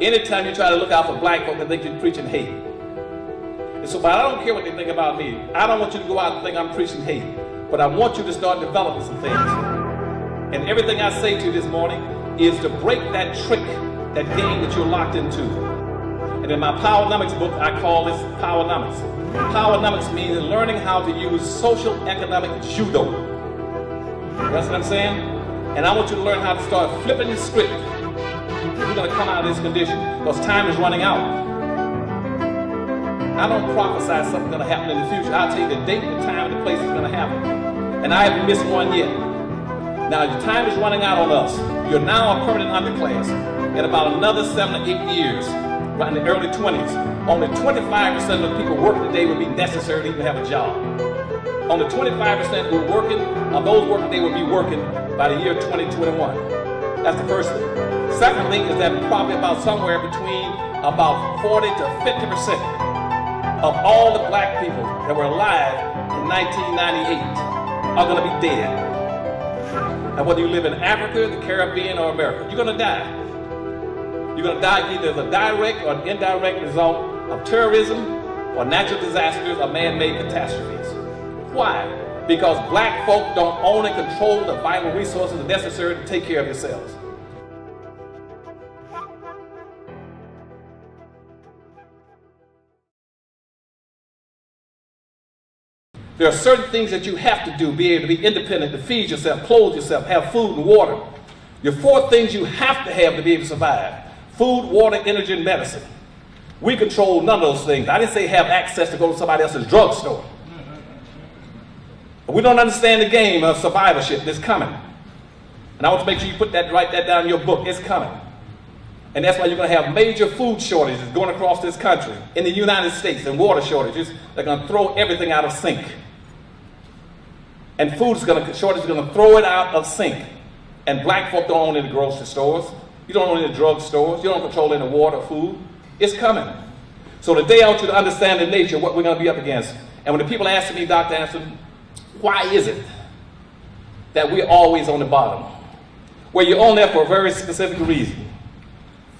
Anytime you try to look out for black folk, they think you're preaching hate. And so, but I don't care what they think about me. I don't want you to go out and think I'm preaching hate. But I want you to start developing some things. And everything I say to you this morning is to break that trick, that game that you're locked into. And in my Powernomics book, I call this Powernomics. Powernomics means learning how to use social economic judo. That's what I'm saying? And I want you to learn how to start flipping the script. You're going to come out of this condition because time is running out. I don't prophesy something's going to happen in the future. I'll tell you the date, the time, and the place it's going to happen. And I haven't missed one yet. Now, your time is running out on us. You're now a permanent underclass. In about another 7 or 8 years, right in the early 20s, only 25% of the people working today would be necessary to even have a job. Only 25% who are working, of those working today will be working by the year 2021. That's the first thing. Second thing is that probably about somewhere between about 40 to 50% of all the black people that were alive in 1998 are going to be dead. And whether you live in Africa, the Caribbean, or America, you're going to die. You're going to die either as a direct or an indirect result of terrorism or natural disasters or man-made catastrophes. Why? Because black folk don't own and control the vital resources necessary to take care of yourselves. There are certain things that you have to do, be able to be independent, to feed yourself, clothe yourself, have food and water. There are 4 things you have to have to be able to survive. Food, water, energy, and medicine. We control none of those things. I didn't say have access to go to somebody else's drugstore. We don't understand the game of survivorship that's coming. And I want to make sure you write that down in your book. It's coming. And that's why you're going to have major food shortages going across this country. In the United States, and water shortages, they're going to throw everything out of sync. And shortage is going to throw it out of sync. And black folk don't own any grocery stores. You don't own any drug stores. You don't control any water or food. It's coming. So today I want you to understand the nature of what we're going to be up against. And when the people ask me, Dr. Anderson, why is it that we're always on the bottom? Well, you're on there for a very specific reason.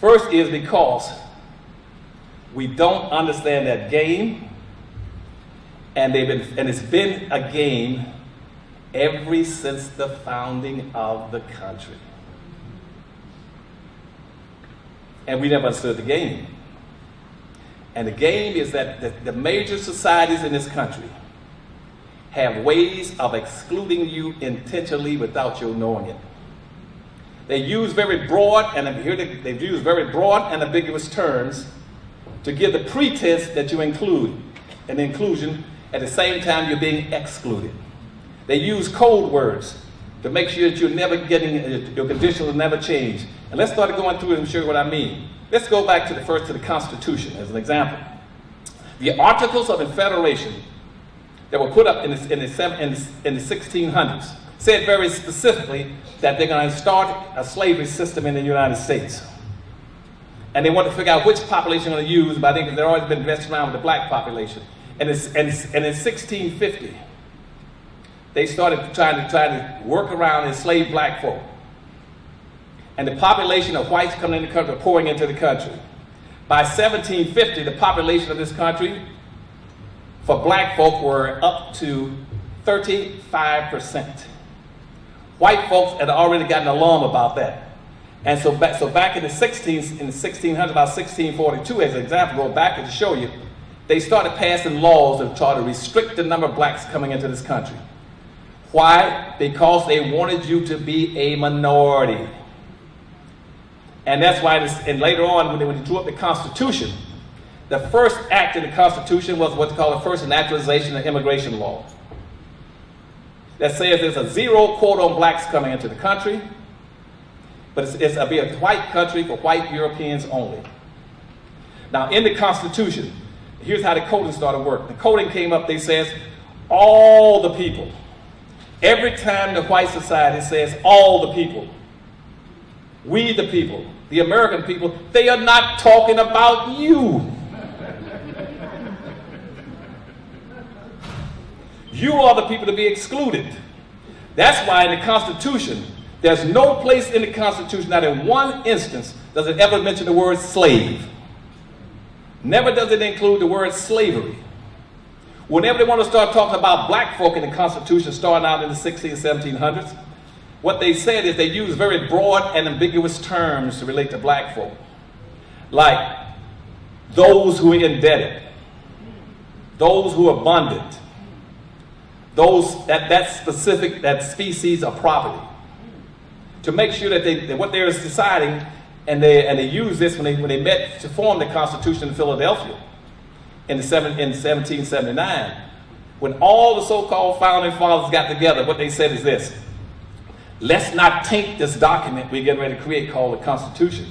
First is because we don't understand that game, and it's been a game ever since the founding of the country. And we never understood the game. And the game is that the major societies in this country have ways of excluding you intentionally without you knowing it. They use very broad, and they've used very broad and ambiguous terms to give the pretense that you include an inclusion, at the same time you're being excluded. They use code words to make sure that you're never getting, your conditions will never change. And let's start going through it and show you what I mean. Let's go back to the Constitution as an example. The Articles of Confederation that were put up in the 1600s said very specifically that they're going to start a slavery system in the United States. And they want to figure out which population they're going to use, but I think they've always been messing around with the black population. And in 1650, they started trying to work around enslaved black folk. And the population of whites coming in the country, pouring into the country. By 1750, the population of this country for black folk were up to 35%. White folks had already gotten alarm about that. And so back in the 1600s, about 1642, as an example, go back to show you, they started passing laws to try to restrict the number of blacks coming into this country. Why? Because they wanted you to be a minority. And that's why, and later on, when they drew up the Constitution, the first act in the Constitution was what's called the first naturalization and immigration law. That says there's a zero quota on blacks coming into the country, but it'll be a white country for white Europeans only. Now, in the Constitution, here's how the coding started working. The coding came up, they says, all the people. Every time the white society says all the people, we the people, the American people, they are not talking about you. You are the people to be excluded. That's why in the Constitution, there's no place in the Constitution, not in one instance, does it ever mention the word slave. Never does it include the word slavery. Whenever they want to start talking about black folk in the Constitution starting out in the 1600s, 1700s, what they said is they use very broad and ambiguous terms to relate to black folk. Like those who are indebted, those who are abundant, those that species of property. To make sure that what they're deciding, and they use this when they met to form the Constitution in Philadelphia in 1779, when all the so-called founding fathers got together, what they said is this: let's not taint this document we're getting ready to create called the Constitution.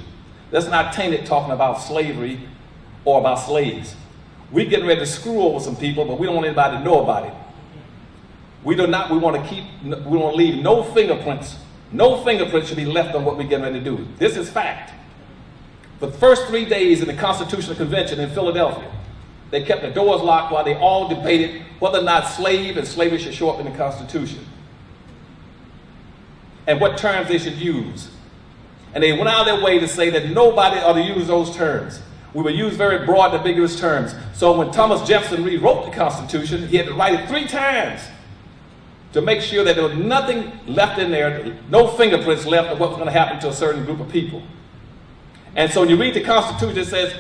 Let's not taint it talking about slavery or about slaves. We're getting ready to screw over some people, but we don't want anybody to know about it. We want to leave no fingerprints. No fingerprints should be left on what we're getting ready to do. This is fact. For the first 3 days in the Constitutional Convention in Philadelphia, they kept the doors locked while they all debated whether or not slave and slavery should show up in the Constitution, and what terms they should use. And they went out of their way to say that nobody ought to use those terms. We would use very broad and ambiguous terms. So when Thomas Jefferson rewrote the Constitution, he had to write it 3 times to make sure that there was nothing left in there, no fingerprints left of what was going to happen to a certain group of people. And so when you read the Constitution, it says,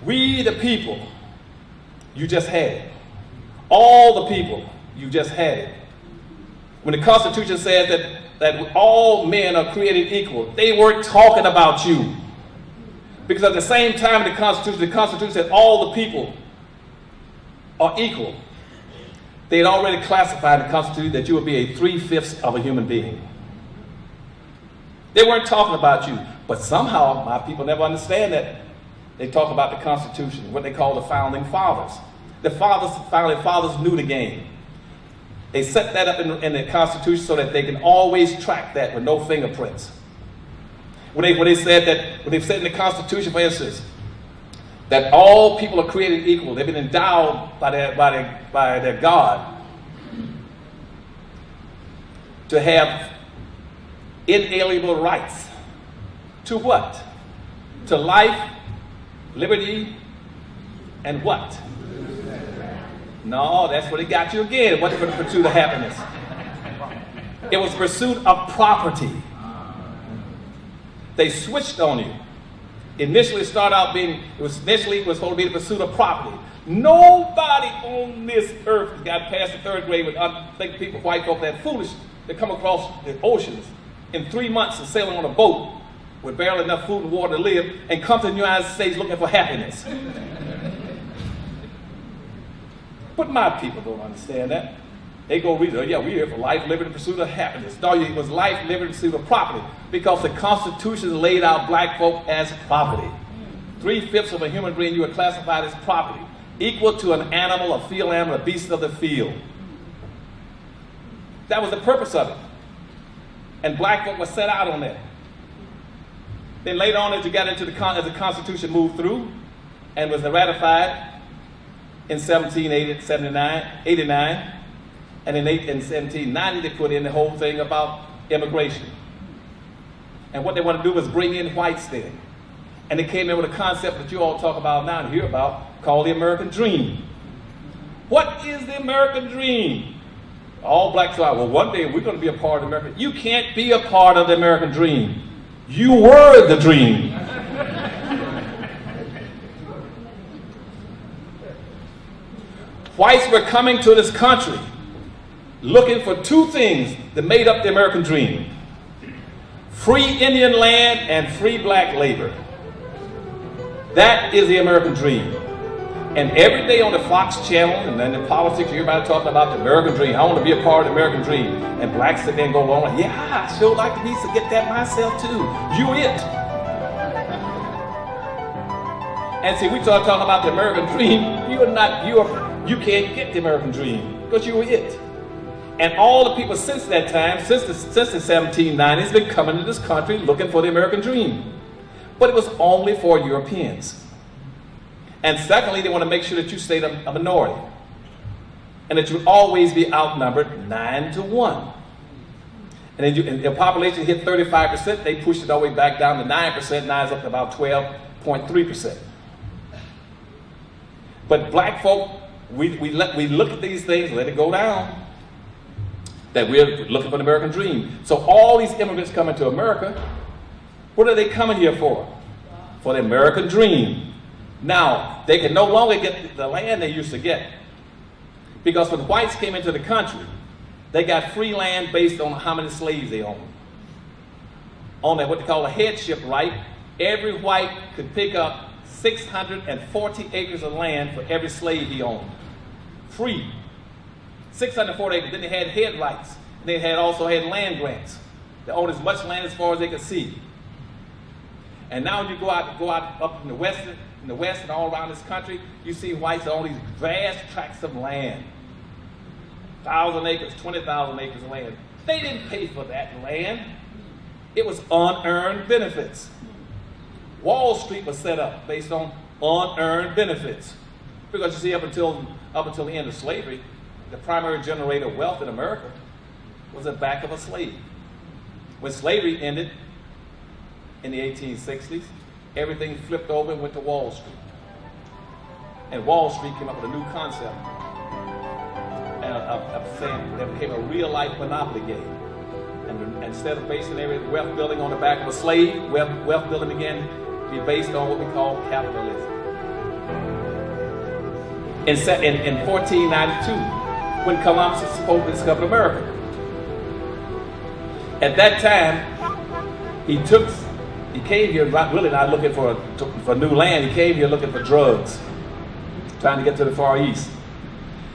we the people, you just had it. All the people, you just had it. When the Constitution says that all men are created equal, they weren't talking about you. Because at the same time the Constitution said all the people are equal. They had already classified in the Constitution that you would be a 3/5 of a human being. They weren't talking about you. But somehow, my people never understand that. They talk about the Constitution, what they call the Founding Fathers. The Founding Fathers knew the game. They set that up in the Constitution so that they can always track that with no fingerprints. When they said in the Constitution, for instance, that all people are created equal, they've been endowed by their God to have inalienable rights. To what? To life, liberty, and what? No, that's what it got you again. It wasn't for the pursuit of happiness. It was pursuit of property. They switched on you. Initially, it was supposed to be the pursuit of property. Nobody on this earth got past the 3rd grade with think people, white folk, that foolish to come across the oceans in 3 months of sailing on a boat with barely enough food and water to live, and come to the United States looking for happiness. But my people don't understand that. They go read, we're here for life, liberty, and pursuit of happiness. No, it was life, liberty, and pursuit of property, because the Constitution laid out black folk as property. 3/5 of a human being, you were classified as property, equal to an animal, a field animal, a beast of the field. That was the purpose of it. And black folk were set out on that. Then later on, as you got into as the Constitution moved through and was ratified in 1789, and in 1790 they put in the whole thing about immigration. And what they want to do was bring in whites then. And they came in with a concept that you all talk about now and hear about, called the American Dream. What is the American Dream? All blacks are, well, one day we're going to be a part of the American. You can't be a part of the American Dream. You were the dream. Whites were coming to this country looking for 2 things that made up the American Dream: free Indian land and free black labor. That is the American Dream. And every day on the Fox channel and then the politics, everybody talking about the American Dream. I want to be a part of the American Dream. And blacks sit there and go along like, yeah, I sure like to get that myself too. You it. And see, we start talking about the American Dream. You can't get the American Dream because you were it. And all the people since that time, since the 1790s, been coming to this country looking for the American Dream. But it was only for Europeans. And secondly, they want to make sure that you stayed a minority and that you would always be outnumbered 9-1. And then and the population hit 35%, they pushed it all the way back down to 9%, now it's up to about 12.3%. But black folk, we look at these things, let it go down, that we're looking for the American dream. So all these immigrants coming to America, what are they coming here for? For the American dream. Now, they can no longer get the land they used to get. Because when whites came into the country, they got free land based on how many slaves they owned. On that, what they call a headship right, every white could pick up 640 acres of land for every slave he owned. Free. 640 acres. Then they had head rights. And they also had land grants. They owned as much land as far as they could see. And now when you go out up in the west and all around this country, you see whites own these vast tracts of land. 1,000 acres, 20,000 acres of land. They didn't pay for that land. It was unearned benefits. Wall Street was set up based on unearned benefits. Because you see, up until the end of slavery, the primary generator of wealth in America was the back of a slave. When slavery ended in the 1860s, everything flipped over and went to Wall Street. And Wall Street came up with a new concept. And I'm saying it became a real-life monopoly game. And instead of basing every wealth building on the back of a slave, wealth building began to be based on what we call capitalism. In 1492, when Columbus was supposed to discover America. At that time, he came here really not looking for new land. He came here looking for drugs, trying to get to the Far East.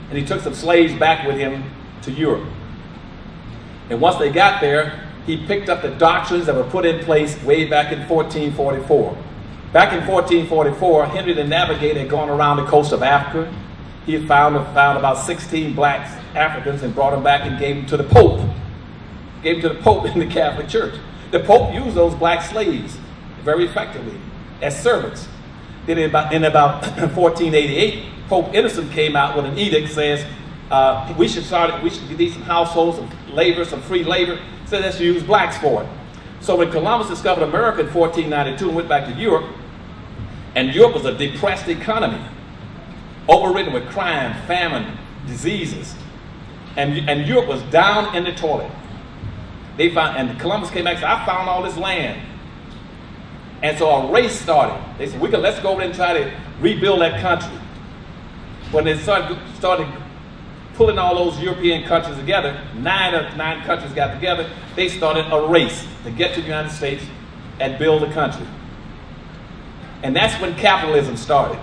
And he took some slaves back with him to Europe. And once they got there, he picked up the doctrines that were put in place way back in 1444. Back in 1444, Henry the Navigator had gone around the coast of Africa. He had found about 16 black Africans and brought them back and gave them to the Pope. Gave them to the Pope in the Catholic Church. The Pope used those black slaves very effectively as servants. Then in about 1488, Pope Innocent came out with an edict says we should need some households, some labor, some free labor. So let's use blacks for it. So when Columbus discovered America in 1492 and went back to Europe, and Europe was a depressed economy, overridden with crime, famine, diseases, and Europe was down in the toilet. And Columbus came back and said, I found all this land. And so a race started. They said, let's go over there and try to rebuild that country. When they started pulling all those European countries together, nine countries got together, they started a race to get to the United States and build a country. And that's when capitalism started.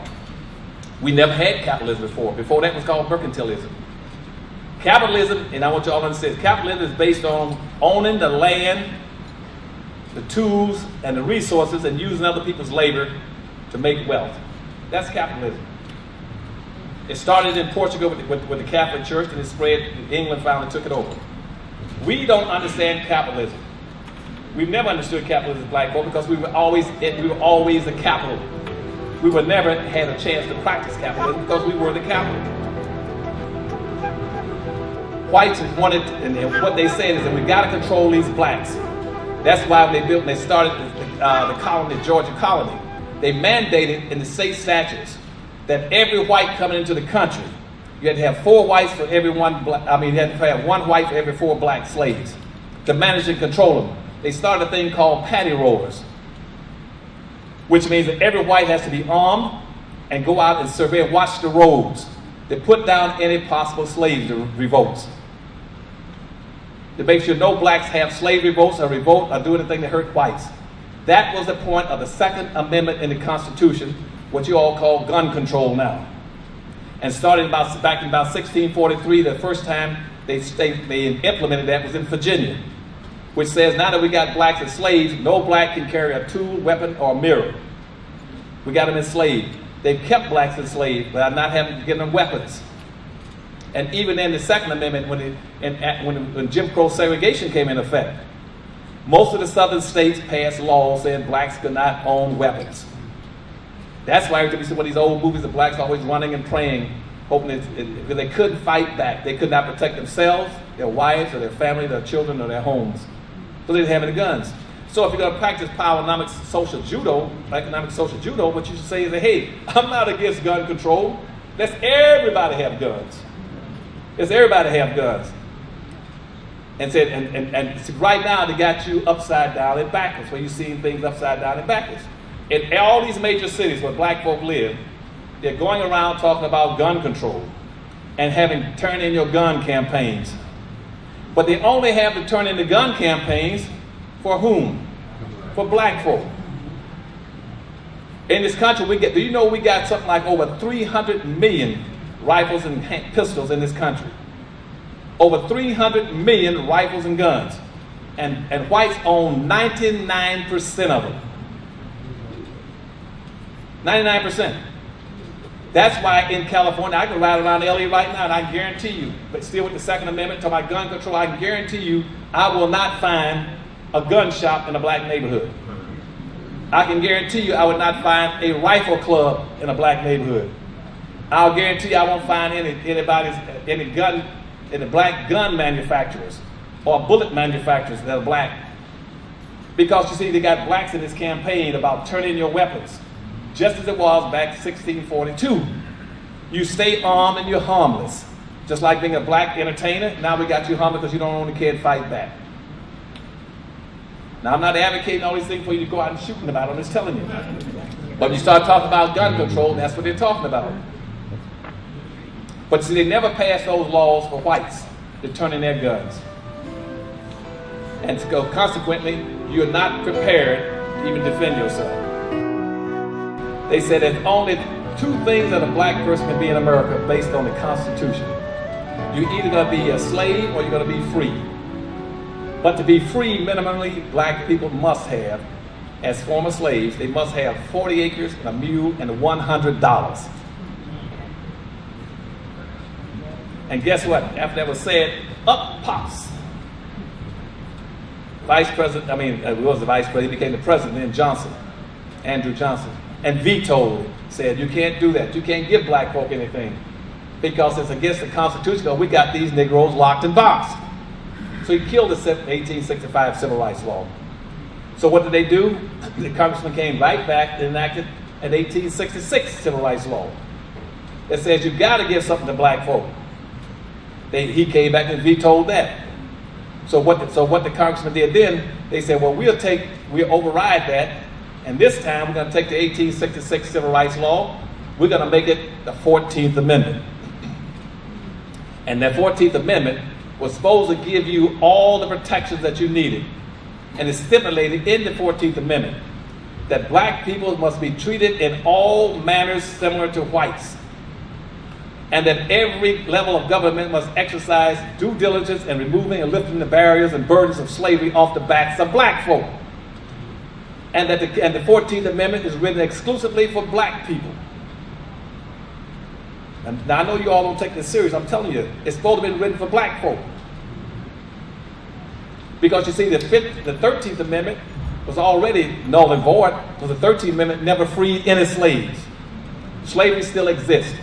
We never had capitalism before. Before that was called mercantilism. Capitalism, and I want you all to understand, capitalism is based on owning the land, the tools, and the resources, and using other people's labor to make wealth. That's capitalism. It started in Portugal with the Catholic Church, and it spread. England finally took it over. We don't understand capitalism. We've never understood capitalism as black folk because we were always the capital. We were never had a chance to practice capitalism because we were the capital. Whites wanted, and what they said is that we got to control these blacks. That's why when they started the colony, the Georgia colony, they mandated in the state statutes that every white coming into the country, you had to have 4 whites for every one black. You had to have 1 white for every 4 black slaves to manage and control them. They started a thing called patty rollers, which means that every white has to be armed and go out and survey and watch the roads to put down any possible slave revolts. To make sure no blacks have slave revolts or revolt or do anything to hurt whites. That was the point of the Second Amendment in the Constitution, what you all call gun control now. And started back in about 1643, the first time they implemented that was in Virginia, which says now that we got blacks as slaves, no black can carry a tool, weapon, or mirror. We got them enslaved. They've kept blacks enslaved, but not having to give them weapons. And even in the Second Amendment, when Jim Crow segregation came into effect, most of the southern states passed laws saying blacks could not own weapons. That's why you see one of these old movies of blacks always running and praying, hoping because they couldn't fight back. They could not protect themselves their wives or their family, their children or their homes. So they didn't have any guns. So if you're going to practice economic social judo, what you should say is, hey, I'm not against gun control. Let's everybody have guns. Let's everybody have guns. And said, and right now they got you upside down and backwards, where you're seeing things upside down and backwards. In all these major cities where black folk live, they're going around talking about gun control and having turn in your gun campaigns. But they only have to turn in the gun campaigns for whom? For black folk. In this country, do you know we got something like over 300 million rifles and pistols in this country? Over 300 million rifles and guns. And whites own 99% of them. 99%. That's why in California, I can ride around LA right now and I guarantee you, but still with the Second Amendment, talking about gun control, I can guarantee you I will not find a gun shop in a black neighborhood. I can guarantee you I would not find a rifle club in a black neighborhood. I'll guarantee you I won't find any black gun manufacturers or bullet manufacturers that are black. Because you see, they got blacks in this campaign about turn in your weapons. Just as it was back in 1642. You stay armed and you're harmless. Just like being a black entertainer, now we got you harmless because you don't own a kid, fight back. Now I'm not advocating all these things for you to go out and shoot them about, I'm just telling you. But when you start talking about gun control, that's what they're talking about. But see, they never passed those laws for whites to turn in their guns. And consequently, you're not prepared to even defend yourself. They said there's only two things that a black person can be in America based on the Constitution. You're either going to be a slave or you're going to be free. But to be free, minimally, black people must have, as former slaves, they must have 40 acres and a mule and $100. And guess what? After that was said, up pops Vice President, he was the Vice President, he became the President then, Johnson, Andrew Johnson. And vetoed it, said you can't do that. You can't give black folk anything because it's against the Constitution, because we got these Negroes locked in box. So he killed the 1865 Civil Rights Law. So what did they do? The congressman came right back and enacted an 1866 Civil Rights Law that says you've got to give something to black folk. He came back and vetoed that. So what the congressman did then, they said, well, we'll override that. And this time, we're going to take the 1866 Civil Rights Law, we're going to make it the 14th Amendment. And that 14th Amendment was supposed to give you all the protections that you needed. And it's stipulated in the 14th Amendment that black people must be treated in all manners similar to whites. And that every level of government must exercise due diligence in removing and lifting the barriers and burdens of slavery off the backs of black folk. And that the 14th Amendment is written exclusively for black people. And now I know you all don't take this serious, I'm telling you, it's supposed to be written for black folk. Because you see, the 13th Amendment was already null and void, because the 13th Amendment never freed any slaves. Slavery still exists.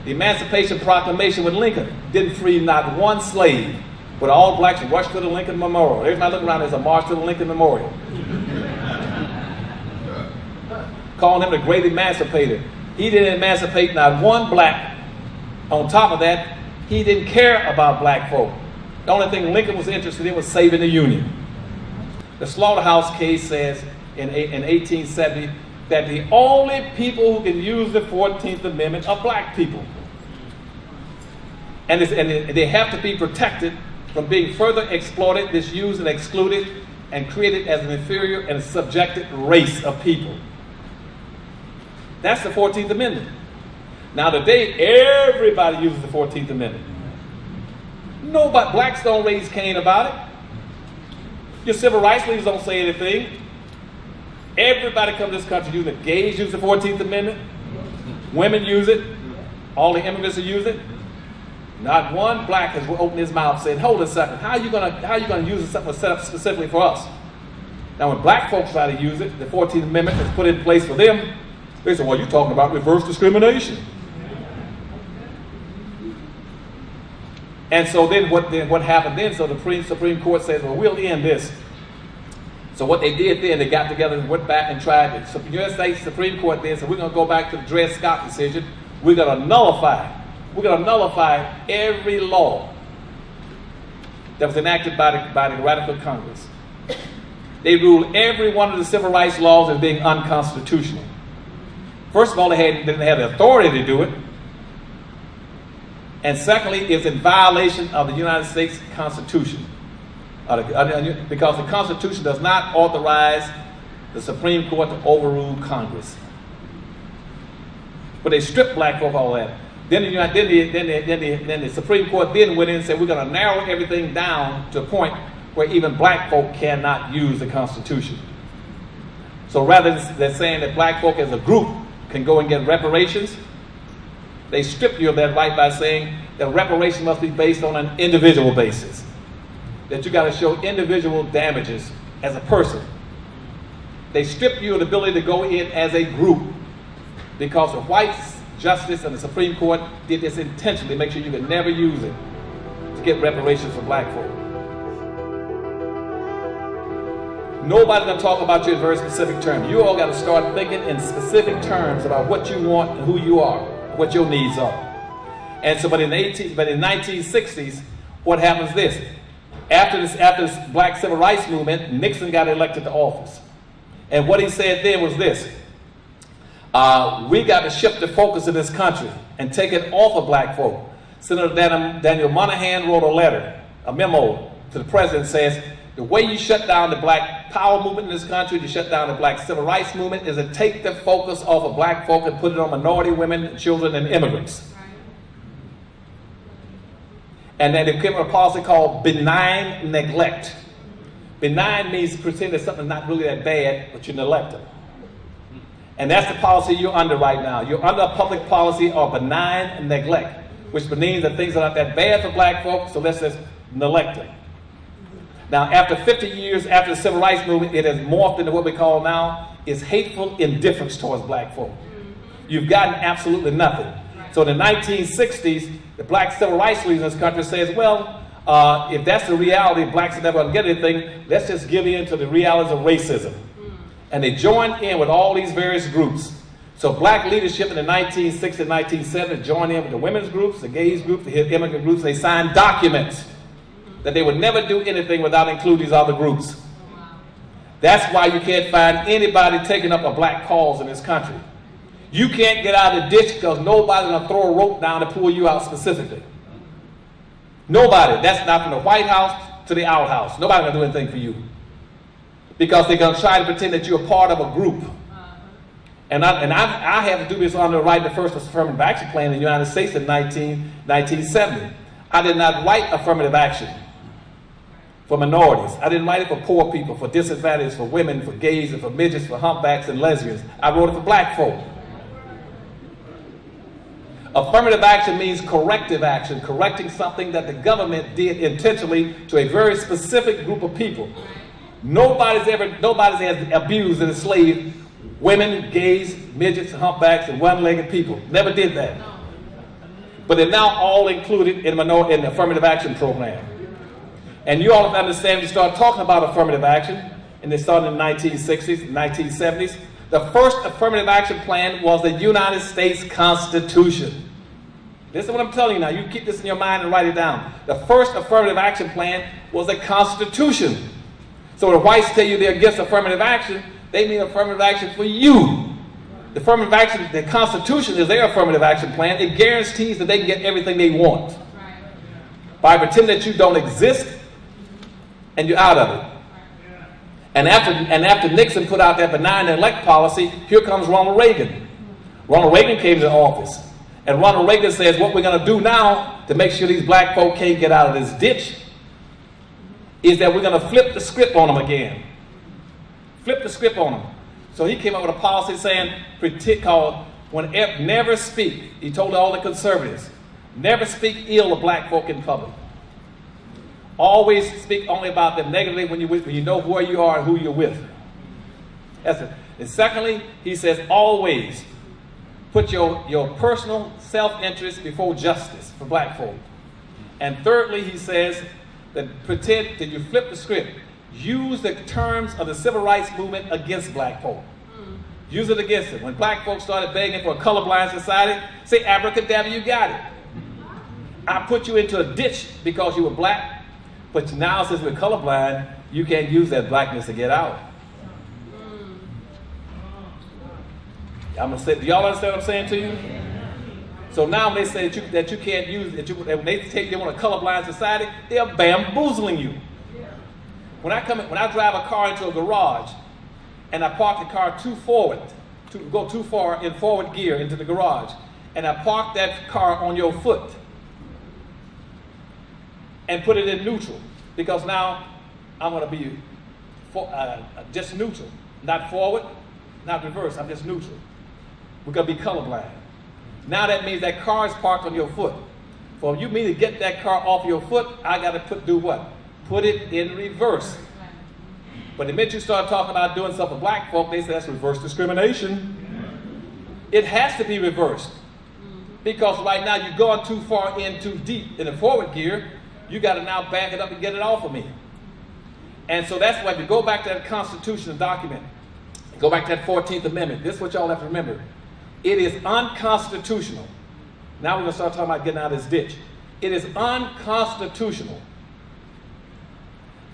The Emancipation Proclamation with Lincoln didn't free not one slave, but all blacks rushed to the Lincoln Memorial. Every time I look around, there's a march to the Lincoln Memorial. Calling him the great emancipator. He didn't emancipate not one black. On top of that, he didn't care about black folk. The only thing Lincoln was interested in was saving the Union. The Slaughterhouse case says in 1870 that the only people who can use the 14th Amendment are black people. And they have to be protected from being further exploited, misused, and excluded, and created as an inferior and subjected race of people. That's the 14th Amendment. Now today, everybody uses the 14th Amendment. Nobody, blacks don't raise Cain about it. Your civil rights leaders don't say anything. Everybody comes to this country using it. Gays use the 14th Amendment. Women use it. All the immigrants who use it. Not one black has opened his mouth saying, hold a second, how are you gonna use something set up specifically for us? Now when black folks try to use it, the 14th Amendment is put in place for them. They say, well, you're talking about reverse discrimination. And so then what happened then? So the Supreme Court says, well, we'll end this. So what they did then, they got together and went back and tried it. So the United States Supreme Court then said, we're going to go back to the Dred Scott decision. We're going to nullify every law that was enacted by the Radical Congress. They ruled every one of the civil rights laws as being unconstitutional. First of all, they didn't have the authority to do it. And secondly, it's in violation of the United States Constitution. Because the Constitution does not authorize the Supreme Court to overrule Congress. But they stripped black folk of all that. Then the Supreme Court then went in and said, we're going to narrow everything down to a point where even black folk cannot use the Constitution. So rather than saying that black folk as a group can go and get reparations, they strip you of that right by saying that reparation must be based on an individual basis. That you got to show individual damages as a person. They strip you of the ability to go in as a group because the whites, justice, and the Supreme Court did this intentionally to make sure you could never use it to get reparations for black folk. Nobody's going to talk about you in very specific terms. You all got to start thinking in specific terms about what you want and who you are, what your needs are. And so, but in the 1960s, what happens this? After this black civil rights movement, Nixon got elected to office. And what he said then was this: we got to shift the focus of this country and take it off of black folk. Senator Daniel Moynihan wrote a memo to the president, says, the way you shut down the black power movement in this country, to shut down the black civil rights movement, is to take the focus off of black folk and put it on minority women, children, and immigrants. And then there came a policy called benign neglect. Benign means pretend that something's not really that bad, but you neglect it. And that's the policy you're under right now. You're under a public policy of benign neglect, which means that things are not that bad for black folks, so let's just neglect them. Now, after 50 years after the civil rights movement, it has morphed into what we call now is hateful indifference towards black folk. You've gotten absolutely nothing. So in the 1960s, the black civil rights leaders in this country says, well, if that's the reality, blacks are never going to get anything, let's just give in to the realities of racism. And they joined in with all these various groups. So black leadership in the 1960s and 1970s joined in with the women's groups, the gays groups, the immigrant groups. They signed documents that they would never do anything without including these other groups. That's why you can't find anybody taking up a black cause in this country. You can't get out of the ditch because nobody's going to throw a rope down to pull you out specifically. Nobody. That's not from the White House to the outhouse. Nobody's going to do anything for you. Because they're going to try to pretend that you're a part of a group. And I had to do this under the right to first affirmative action plan in the United States in 1970. I did not write affirmative action for minorities. I didn't write it for poor people, for disadvantaged, for women, for gays, and for midgets, for humpbacks and lesbians. I wrote it for black folk. Affirmative action means corrective action, correcting something that the government did intentionally to a very specific group of people. Nobody's has abused and enslaved women, gays, midgets, humpbacks, and one-legged people. Never did that. But they're now all included in the affirmative action program. And you all have to understand, we start talking about affirmative action, and they started in the 1960s, 1970s. The first affirmative action plan was the United States Constitution. This is what I'm telling you now. You keep this in your mind and write it down. The first affirmative action plan was the Constitution. So when the whites tell you they're against affirmative action, they mean affirmative action for you. The affirmative action, the Constitution is their affirmative action plan. It guarantees that they can get everything they want. By pretending that you don't exist and you're out of it. And after Nixon put out that benign neglect policy, here comes Ronald Reagan. Ronald Reagan came to office. And Ronald Reagan says, what we're going to do now to make sure these black folk can't get out of this ditch is that we're going to flip the script on them again. Flip the script on them. So he came up with a policy saying, called never speak. He told all the conservatives, never speak ill of black folk in public. Always speak only about them negatively when you know where you are and who you're with. That's it. And secondly, he says always put your personal self-interest before justice for black folk. And thirdly, he says that pretend that you flip the script. Use the terms of the civil rights movement against black folk. Use it against them. When black folks started begging for a colorblind society, say, abracadabra, you got it. I put you into a ditch because you were black, but now since we're colorblind, you can't use that blackness to get out. I'm gonna say, do y'all understand what I'm saying to you? So now when they say that you can't use it, when they want a colorblind society, they're bamboozling you. When I drive a car into a garage and I park the car go too far in forward gear into the garage, and I park that car on your foot and put it in neutral, because now I'm going to be just neutral, not forward, not reverse, I'm just neutral. We're going to be colorblind. Now that means that car is parked on your foot. For you mean to get that car off your foot, I got to do what? Put it in reverse. But the minute you start talking about doing stuff for black folk, they say that's reverse discrimination. It has to be reversed. Because right now you're going too far in too deep in the forward gear. You got to now back it up and get it off of me. And so that's why if you go back to that Constitution document, go back to that 14th Amendment, this is what y'all have to remember. It is unconstitutional. Now we're going to start talking about getting out of this ditch. It is unconstitutional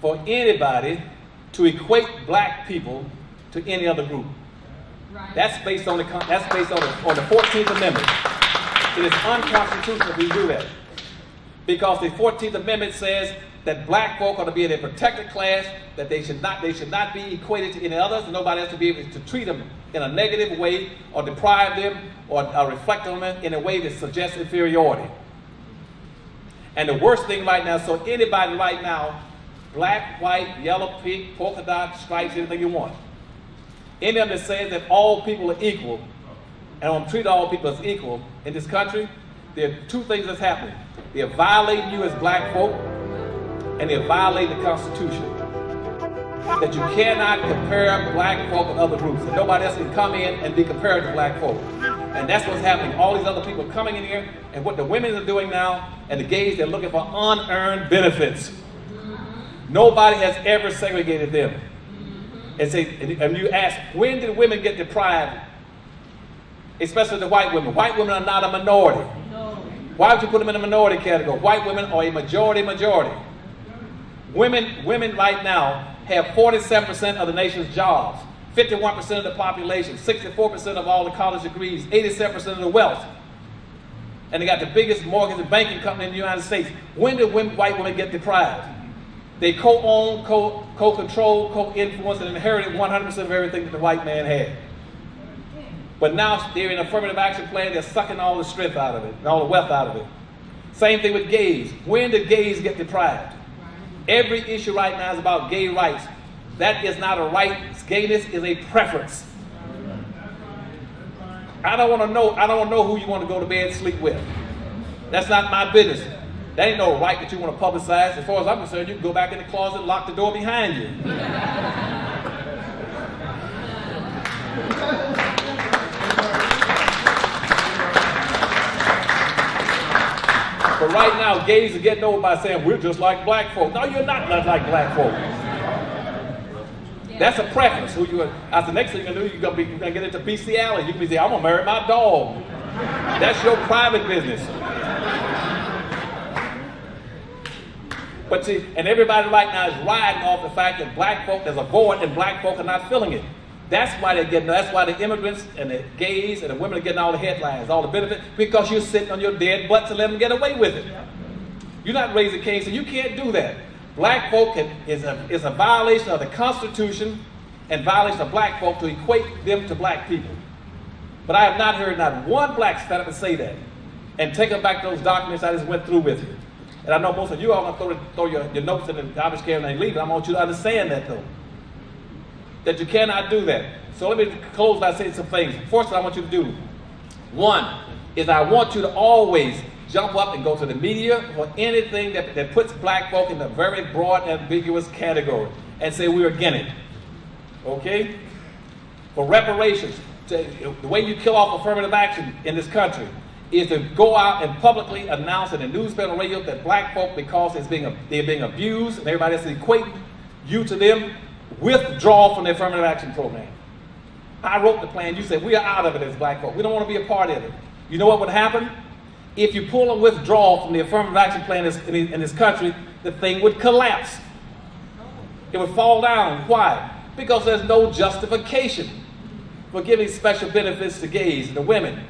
for anybody to equate black people to any other group. Right. That's based on the 14th Amendment. It is unconstitutional if we do that. Because the 14th Amendment says that black folk are to be in a protected class, that they should not be equated to any others, and nobody else to be able to treat them in a negative way or deprive them or reflect on them in a way that suggests inferiority. And the worst thing right now, so anybody right now, black, white, yellow, pink, polka dot, stripes, anything you want. Any of them that says that all people are equal and want to treat all people as equal in this country, there are two things that's happening. They're violating you as black folk, and they're violating the Constitution. That you cannot compare black folk with other groups, and nobody else can come in and be compared to black folk. And that's what's happening. All these other people are coming in here, and what the women are doing now, and the gays, they're looking for unearned benefits. Nobody has ever segregated them. And you ask, when did women get deprived? Especially the white women. White women are not a minority. No. Why would you put them in a minority category? White women are a majority. Women right now have 47% of the nation's jobs, 51% of the population, 64% of all the college degrees, 87% of the wealth. And they got the biggest mortgage and banking company in the United States. When did white women get deprived? They co-own, co-control, co-influence, and inherited 100% of everything that the white man had. But now they're in an affirmative action plan, they're sucking all the strength out of it, and all the wealth out of it. Same thing with gays. When did gays get deprived? Every issue right now is about gay rights. That is not a right. Gayness is a preference. I don't want to know who you want to go to bed and sleep with. That's not my business. That ain't no right that you want to publicize. As far as I'm concerned, you can go back in the closet and lock the door behind you. But right now, gays are getting over by saying, we're just like black folk. No, you're not like black folk. That's a preference. That's the next thing you're going to do. You're going to get into bestiality. You can be saying, I'm going to marry my dog. That's your private business. But see, and everybody right now is riding off the fact that black folk, there's a void and black folk are not filling it. That's why the immigrants and the gays and the women are getting all the headlines, all the benefits, because you're sitting on your dead butt to let them get away with it. You're not raising Cain, so you can't do that. Black folk is a violation of the Constitution and violation of black folk to equate them to black people. But I have not heard not one black stand up and say that. And take them back to those documents I just went through with you. And I know most of you are going to throw your notes in the garbage can and leave, but I want you to understand that though. That you cannot do that. So let me close by saying some things. First, I want you to do. One is I want you to always jump up and go to the media for anything that puts black folk in a very broad and ambiguous category and say we're against it. Okay? For reparations, the way you kill off affirmative action in this country is to go out and publicly announce in the newspaper and radio that black folk, because they're being abused, and everybody else is equating you to them, withdraw from the affirmative action program. I wrote the plan. You said, we are out of it as black folk. We don't want to be a part of it. You know what would happen? If you pull a withdrawal from the affirmative action plan in this country, the thing would collapse. It would fall down. Why? Because there's no justification for giving special benefits to gays and to women.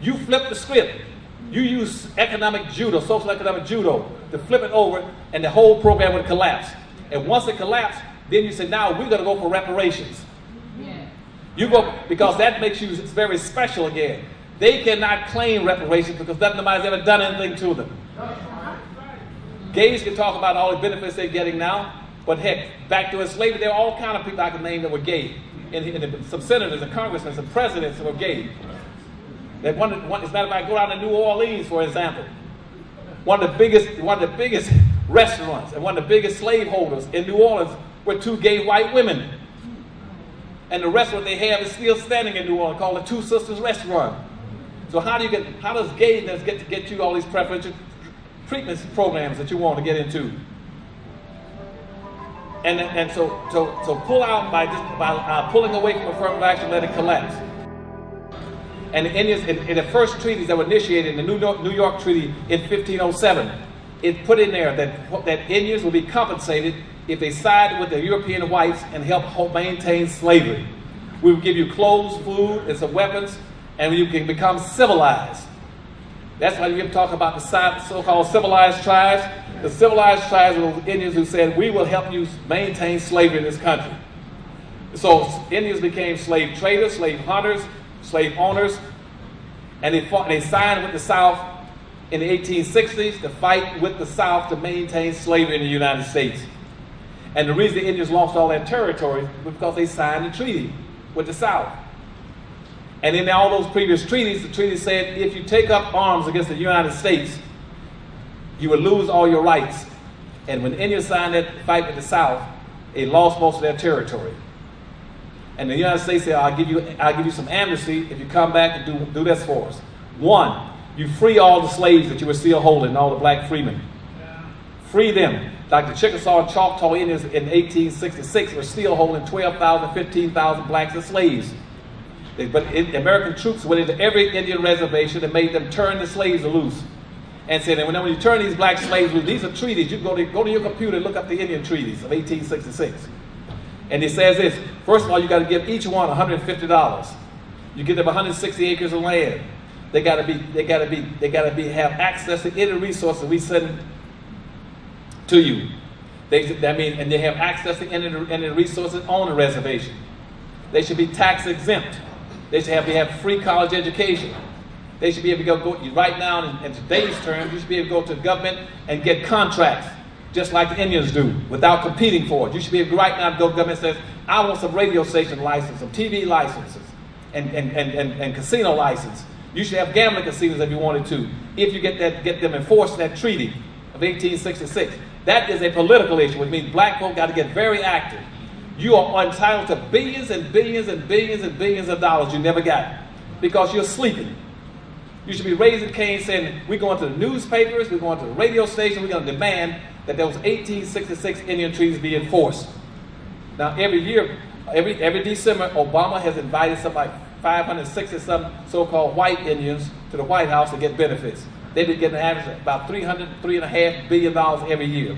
You flip the script. You use economic judo, social economic judo, to flip it over, and the whole program would collapse. And once it collapsed, then you say, now we're going to go for reparations. Yeah. You go, because that makes you very special again. They cannot claim reparations because nobody's ever done anything to them. Gays can talk about all the benefits they're getting now, but heck, back to slavery, there are all kinds of people I can name that were gay. And some senators and congressmen, some presidents who were gay. As a matter of fact, go down to New Orleans, for example. One of the biggest restaurants and one of the biggest slaveholders in New Orleans were two gay white women. And the restaurant they have is still standing in New Orleans, called the Two Sisters Restaurant. So how does gayness get you all these preferential treatment programs that you want to get into? And so pull out by pulling away from affirmative action, let it collapse. And the Indians, in the first treaties that were initiated in the New York Treaty in 1507, it put in there that Indians would be compensated if they sided with the European whites and helped maintain slavery. We would give you clothes, food, and some weapons, and you can become civilized. That's why you talk about the so-called civilized tribes. The civilized tribes were the Indians who said, we will help you maintain slavery in this country. So Indians became slave traders, slave hunters, slave owners, and they signed with the South in the 1860s to fight with the South to maintain slavery in the United States. And the reason the Indians lost all their territory was because they signed a treaty with the South. And in all those previous treaties, the treaty said if you take up arms against the United States, you would lose all your rights. And when the Indians signed that fight with the South, they lost most of their territory. And the United States said, I'll give you some amnesty if you come back and do this for us. One, you free all the slaves that you were still holding, all the black freemen. Free them. Like the Chickasaw and Choctaw Indians in 1866 were still holding 12,000, 15,000 blacks as slaves. But American troops went into every Indian reservation and made them turn the slaves loose. And said, and when you turn these black slaves loose, these are treaties. You go to your computer and look up the Indian treaties of 1866. And it says this: first of all, you got to give each one $150. You give them 160 acres of land. They got to have access to any resources we send to you. And they have access to any resources on the reservation. They should be tax exempt. They should have free college education. They should be able to go right now in today's terms. You should be able to go to the government and get contracts, just like the Indians do, without competing for it. You should be able to right now go to the government and says, I want some radio station license, some TV licenses, and casino license. You should have gambling casinos if you wanted to, if you get them enforced that treaty of 1866. That is a political issue, which means black folk got to get very active. You are entitled to billions and billions and billions and billions of dollars you never got because you're sleeping. You should be raising Cain saying, we're going to the newspapers, we're going to the radio station, we're going to demand that those 1866 Indian treaties be enforced. Now every year, every December, Obama has invited something like 560 some so-called white Indians to the White House to get benefits. They've been getting an average of about $3.5 billion every year.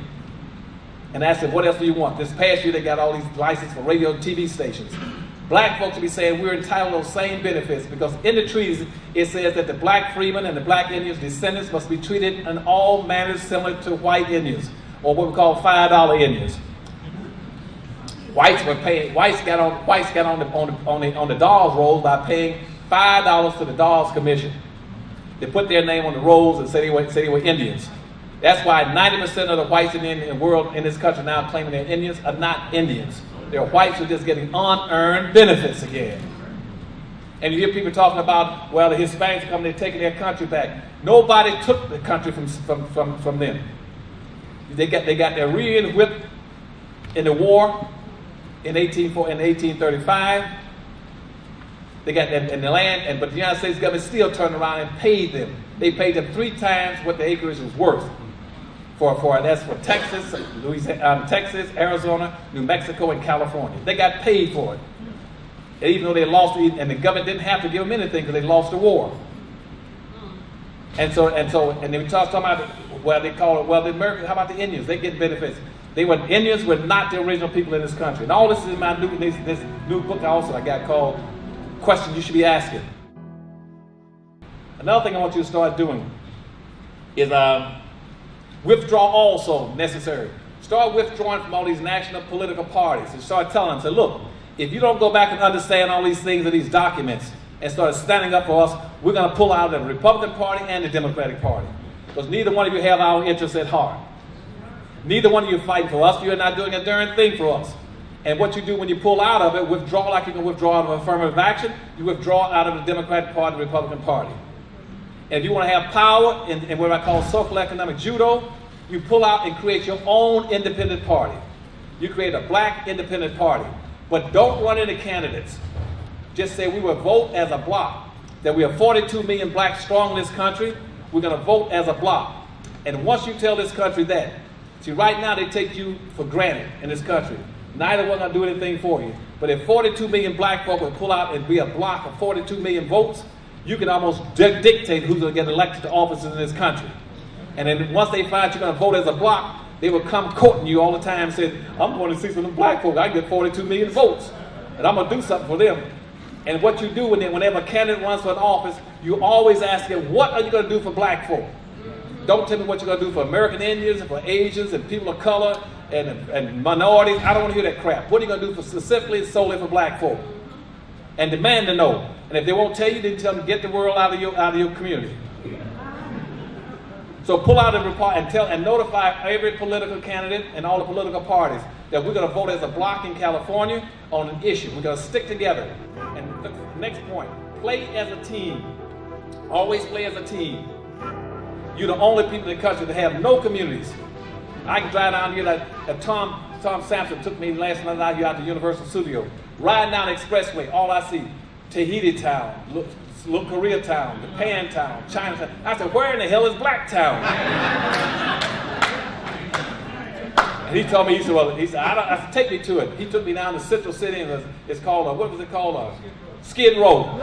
And I said, what else do you want? This past year, they got all these licenses for radio and TV stations. Black folks will be saying we're entitled to those same benefits because in the treaties, it says that the black freemen and the black Indians' descendants must be treated in all manners similar to white Indians, or what we call $5 Indians. Whites got on the Dawes rolls by paying $5 to the Dawes Commission. They put their name on the rolls and say they were Indians. That's why 90% of the whites in the world in this country now claiming they're Indians are not Indians. They're whites who are just getting unearned benefits again. And you hear people talking about, well, the Hispanics are coming, they're taking their country back. Nobody took the country from them. They got their rear end whipped in the war in 1835. They got and the land, but the United States government still turned around and paid them. They paid them 3 times what the acreage was worth. That's for Texas, Louisiana, Texas, Arizona, New Mexico, and California. They got paid for it. And even though they lost, and the government didn't have to give them anything because they lost the war. And then we talking about, well, they call it, well, the Americans, how about the Indians? They get benefits. Indians were not the original people in this country. And all this is in my this new book also I got called Questions You Should Be Asking. Another thing I want you to start doing is withdraw also necessary. Start withdrawing from all these national political parties and start telling them, say, look, if you don't go back and understand all these things in these documents and start standing up for us, we're going to pull out of the Republican Party and the Democratic Party. Because neither one of you have our interests at heart. Neither one of you are fighting for us. You're not doing a darn thing for us. And what you do when you pull out of it, withdraw like you can withdraw out of affirmative action, you withdraw out of the Democratic Party, the Republican Party. And if you want to have power in what I call social economic judo, you pull out and create your own independent party. You create a black independent party. But don't run into candidates. Just say we will vote as a block. That we are 42 million blacks strong in this country. We're going to vote as a block. And once you tell this country that, see, right now they take you for granted in this country. Neither one going to do anything for you. But if 42 million black folk will pull out and be a block of 42 million votes, you can almost dictate who's going to get elected to offices in this country. And then once they find you're going to vote as a block, they will come courting you all the time saying, I'm going to see some of the black folk. I get 42 million votes. And I'm going to do something for them. And what you do whenever a candidate runs for an office, you always ask them, what are you going to do for black folk? Don't tell me what you're going to do for American Indians and for Asians and people of color and minorities. I don't want to hear that crap. What are you going to do for specifically, solely for black folk? And demand to know. And if they won't tell you, then tell them, get the world out of your community. So pull out a report and notify every political candidate and all the political parties that we're going to vote as a block in California on an issue. We're going to stick together. And the next point, play as a team. Always play as a team. You're the only people in the country that have no communities. I can drive down here like Tom Sampson took me last night out here out to Universal Studio. Riding down the expressway, all I see, Tahiti Town, Little Korea Town, Japan Town, Chinatown. I said, where in the hell is Black Town? And he told me, he said, I said, take me to it. He took me down to Central City, and it's called, what was it called? Skid Row.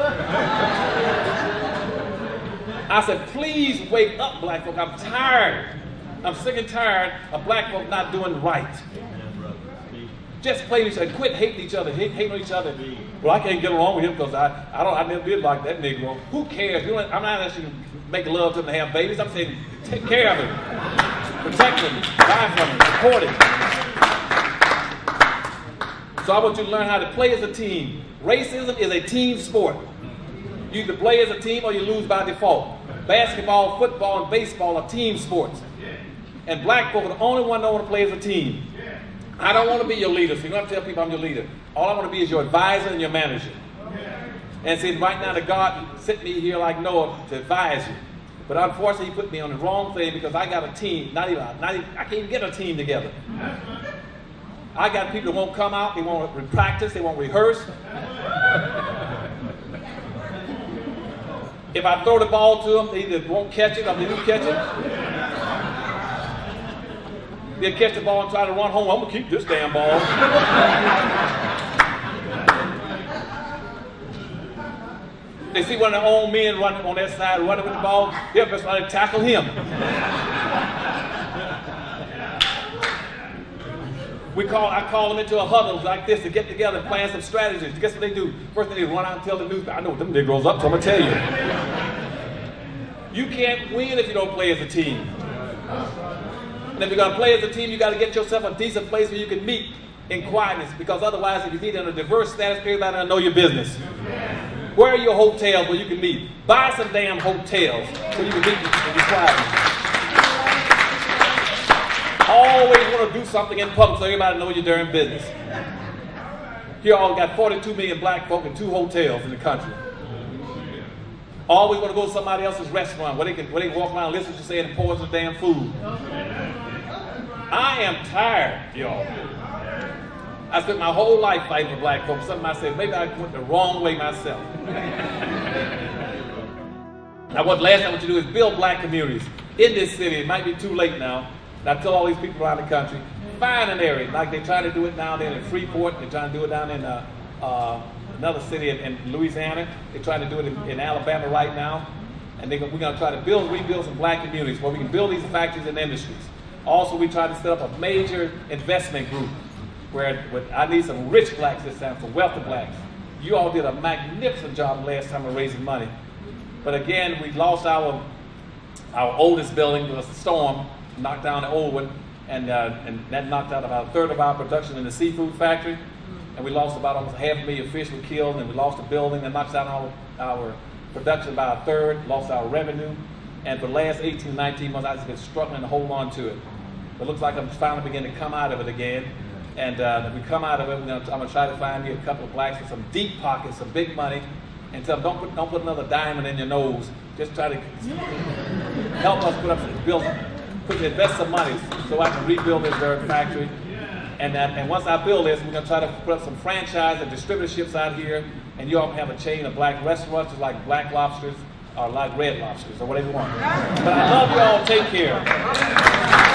I said, please wake up, black folk. I'm tired. I'm sick and tired of black folk not doing right. Just play with each other. Quit hating each other. Hating each other. Well, I can't get along with him because I never did like that Negro. Who cares? I'm not asking you to make love to them and have babies. I'm saying take care of him. Protect him. Buy from him. Support him. So I want you to learn how to play as a team. Racism is a team sport. You either play as a team or you lose by default. Basketball, football, and baseball are team sports. And black folk are the only one that want to play as a team. I don't want to be your leader, so you're going to tell people I'm your leader. All I want to be is your advisor and your manager. And see, right now the God sent me here like Noah to advise you. But unfortunately, he put me on the wrong thing because I got a team. I can't even get a team together. I got people that won't come out, they won't practice, they won't rehearse. If I throw the ball to them, they either won't catch it or they do catch it. They'll catch the ball and try to run home. I'm going to keep this damn ball. They see one of their own men running on that side, running with the ball. They'll just try to tackle him. I call them into a huddle like this to get together and plan some strategies. Guess what they do? First thing they run out and tell the news. I know what them Negroes up to, I'm going to tell you. You can't win if you don't play as a team. And if you're going to play as a team, you got to get yourself a decent place where you can meet in quietness. Because otherwise, if you meet in a diverse status, everybody will know your business. Where are your hotels where you can meet? Buy some damn hotels so you can meet in quietness. Always want to do something in public so everybody knows you're doing business. Here all got 42 million black folk in 2 hotels in the country. Always want to go to somebody else's restaurant where they can walk around and listen to you saying and pour some damn food. I am tired, y'all. I spent my whole life fighting for black folks. Something I said, maybe I went the wrong way myself. Now, what last I want you to do is build black communities in this city. It might be too late now. And I tell all these people around the country, find an area. Like they try to do it down there in Freeport. They're trying to do it down in another city in Louisiana. They're trying to do it in Alabama right now. And we're going to try to rebuild some black communities where we can build these factories and industries. Also, we try to set up a major investment group where I need some rich blacks this time, some wealthy blacks. You all did a magnificent job last time of raising money. But again, we lost our oldest building. There was a storm, knocked down the old one, and that knocked out about a third of our production in the seafood factory. And we lost about almost 500,000 fish were killed, and we lost a building that knocked down our production by a third, lost our revenue. And for the last 18, 19 months, I've just been struggling to hold on to it. But it looks like I'm finally beginning to come out of it again. And if we come out of it, I'm going to try to find me a couple of blacks with some deep pockets, some big money, and tell them, don't put another diamond in your nose. Just try to help us invest some money so I can rebuild this dirt factory. And once I build this, we're going to try to put up some franchise and distributorships out here, and you all can have a chain of black restaurants, just like Black Lobsters or like Red Lobsters or whatever you want. But I love you all. Take care.